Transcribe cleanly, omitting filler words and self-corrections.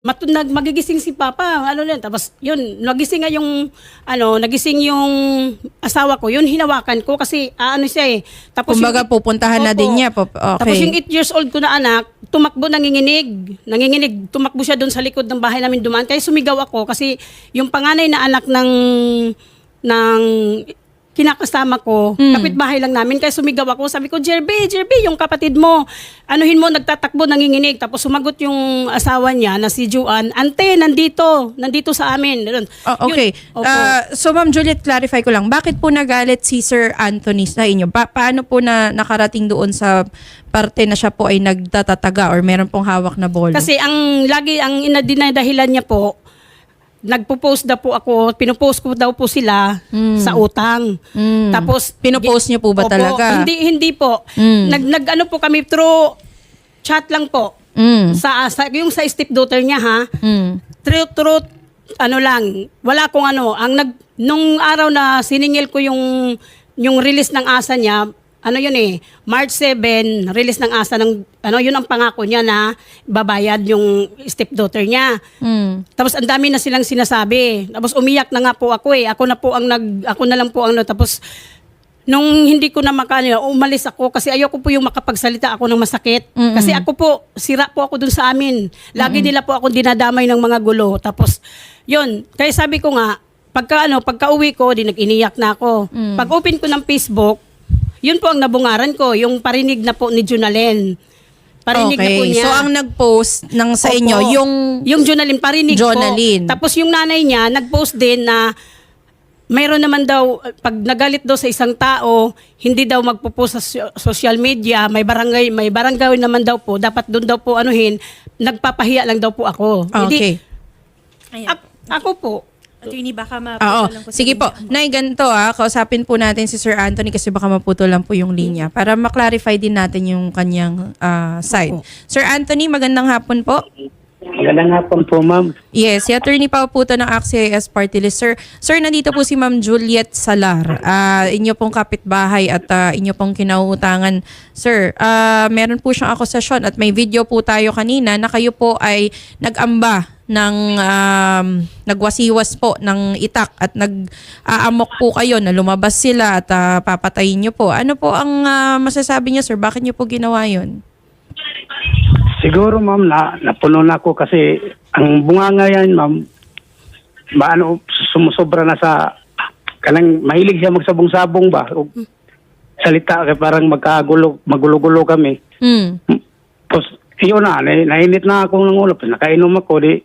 Magigising si Papa, ano yan, tapos yun, nagising nga yung, nagising yung asawa ko, yun hinawakan ko kasi, siya eh. Tapos Kumbaga pupuntahan na Opo. din niya. Okay. Tapos yung 8 years old ko na anak, tumakbo, tumakbo siya doon sa likod ng bahay namin dumaan, kaya sumigaw ako kasi yung panganay na anak ng kinakasama ko, kapitbahay lang namin, kaya sumigaw ako, sabi ko, Jerby, yung kapatid mo, anuhin mo, nagtatakbo, nanginginig, tapos sumagot yung asawa niya na si Juan, ante, nandito sa amin. Okay. Opo. So Ma'am Juliet, clarify ko lang, bakit po nagalit si Sir Anthony sa inyo? Paano po na nakarating doon sa parte na siya po ay nagtatataga or meron pong hawak na bolo? Kasi ang dinadahilan niya po, nagpo-post daw po ako, pinopost ko daw po sila sa utang. Tapos Pinopost niyo po ba Opo, talaga? Hindi po. Nag-ano po kami through chat lang po. Yung sa stepdaughter niya ha. Through lang. Wala akong nung araw na siningil ko yung release ng asa niya, March 7, release ng asa ng, yun ang pangako niya na babayad yung stepdaughter niya. Tapos ang dami na silang sinasabi. Tapos umiyak na nga po ako eh. Ako na lang po tapos nung hindi ko na umalis ako kasi ayoko po yung makapagsalita ako ng masakit. Kasi ako po, sira po ako dun sa amin. Lagi nila po ako dinadamay ng mga gulo. Tapos, yun. Kaya sabi ko nga, pagka uwi ko, nag-iniyak na ako. Pag open ko ng Facebook, yun po ang nabungaran ko, yung parinig na po ni Junalen. Parinig na po niya. So ang nag-post ng sa Opo. inyo, yung Junalen, parinig Jonalyn. po. Tapos yung nanay niya, nag-post din na mayroon naman daw, pag nagalit daw sa isang tao, hindi daw magpo-post sa social media, may barangay naman daw po, dapat doon daw po nagpapahiya lang daw po ako. Okay. Ako po. Attorney, baka Oo. maputol lang ko sa Sige po. linya. Nay, ganito kausapin po natin si Sir Anthony kasi baka maputol lang po yung linya para ma-clarify din natin yung kanyang side. Sir Anthony, magandang hapon po. Magandang hapon po, ma'am. Yes, si Attorney Pao po ng AXIS Party List. Sir, nandito po si Ma'am Juliet Salar. Inyo pong kapitbahay at inyo pong kinauutangan. Sir, meron po siyang akusasyon at may video po tayo kanina na kayo po ay nag-amba ng nagwasiwas po ng itak at nag-aamok po kayo na lumabas sila at papatayin nyo po. Ano po ang masasabi niyo, sir? Bakit nyo po ginawa yun? Siguro, ma'am, napuno na ako kasi ang bunganga yan, ma'am, sumusobra na sa kanang mahilig siya magsabong-sabong ba? O salita kaya parang magulo-gulo kami. Tapos, yun nainit na ako ng ulo. Nakainom ako, di